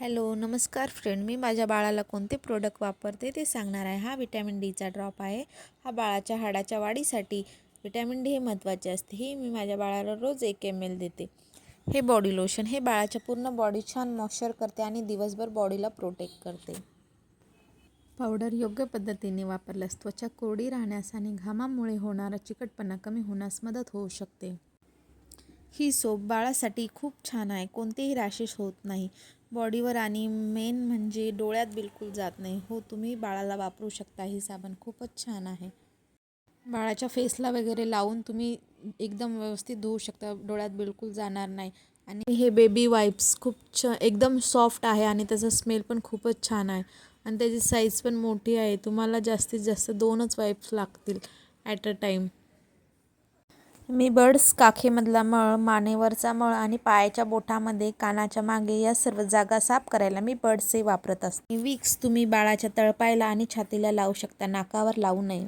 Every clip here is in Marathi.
हॅलो नमस्कार फ्रेंड, मी माझ्या बाळाला कोणते प्रोडक्ट वापरते ते सांगणार आहे. हा विटॅमिन डीचा ड्रॉप आहे. हा बाळाच्या हाडाच्या वाढीसाठी विटॅमिन डी हे महत्त्वाचे असते. ही मी माझ्या बाळाला रोज 1 ml देते. हे बॉडी लोशन हे बाळाच्या पूर्ण बॉडी छान मॉइश्चर करते आणि दिवसभर बॉडीला प्रोटेक्ट करते. पावडर योग्य पद्धतीने वापरल्यास त्वचा कोरडी राहण्यास आणि घामामुळे होणारा चिकटपणा कमी होण्यास मदत होऊ शकते. ही सोप बाळासाठी खूप छान आहे. कोणतेही रॅशेस होत नाही बॉडीवर आणि मेन म्हणजे डोळ्यात बिलकुल जात नाही. हो, तुम्ही बाळाला वापरू शकता. ही साबण खूपच छान आहे. बाळाच्या फेसला वगैरे लावून तुम्ही एकदम व्यवस्थित धुवू शकता. डोळ्यात बिलकुल जाणार नाही. आणि हे बेबी वाइप्स खूप एकदम सॉफ्ट आहे आणि त्याचा स्मेल पण खूपच छान आहे आणि त्याची साईज पण मोठी आहे. तुम्हाला जास्तीत जास्त 2च वाइप्स लागतील ॲट अ टाईम. मी बड्स, काखेमधला मळ, मानेवरचा मळ आणि पायाच्या बोटामध्ये, कानाच्या मागे या सर्व जागा साफ करायला मी बड्सचे वापरत असते. विक्स तुम्ही बाळाच्या तळपायाला आणि छातीला लावू शकता, नाकावर लावू नये.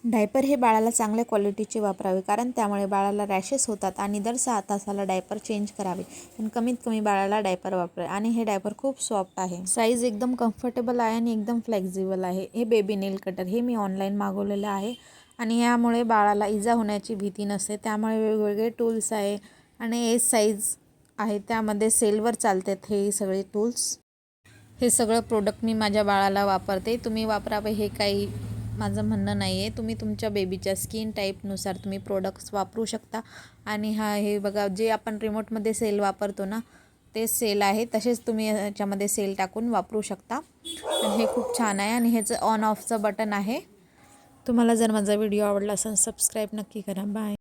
डायपर हे बाळाला चांगल्या क्वालिटीचे वापरावे कारण त्यामुळे बाळाला रॅशेस होतात आणि दर 6 तासाला डायपर चेंज करावे. पण कमीत कमी बाळाला डायपर वापरा आणि हे डायपर खूप सॉफ्ट आहे. साईज एकदम कम्फर्टेबल आहे आणि एकदम फ्लेक्झिबल आहे. हे बेबी नेल कटर हे मी ऑनलाईन मागवलेलं आहे आणि यामुळे बाळाला इजा होण्याची भीती नसते. त्यामुळे वेगवेगळे टूल्स आहे आणि एस साईज आहे. त्यामध्ये सेलवर चालतात हे सगळे टूल्स. हे सगळं प्रोडक्ट मी माझ्या बाळाला वापरते. तुम्ही वापरावे हे काही माझं म्हणणं नाही आहे. तुम्ही तुमच्या बेबीच्या स्किन टाईपनुसार तुम्ही प्रोडक्ट्स वापरू शकता. आणि हे बघा, जे आपण रिमोटमध्ये सेल वापरतो ना, ते सेल आहे. तसेच तुम्ही याच्यामध्ये सेल टाकून वापरू शकता. आणि हे खूप छान आहे आणि ह्याचं ऑन ऑफचं बटन आहे. तुम्हाला जर माझा व्हिडिओ आवडला असेल सबस्क्राईब नक्की करा. बाय.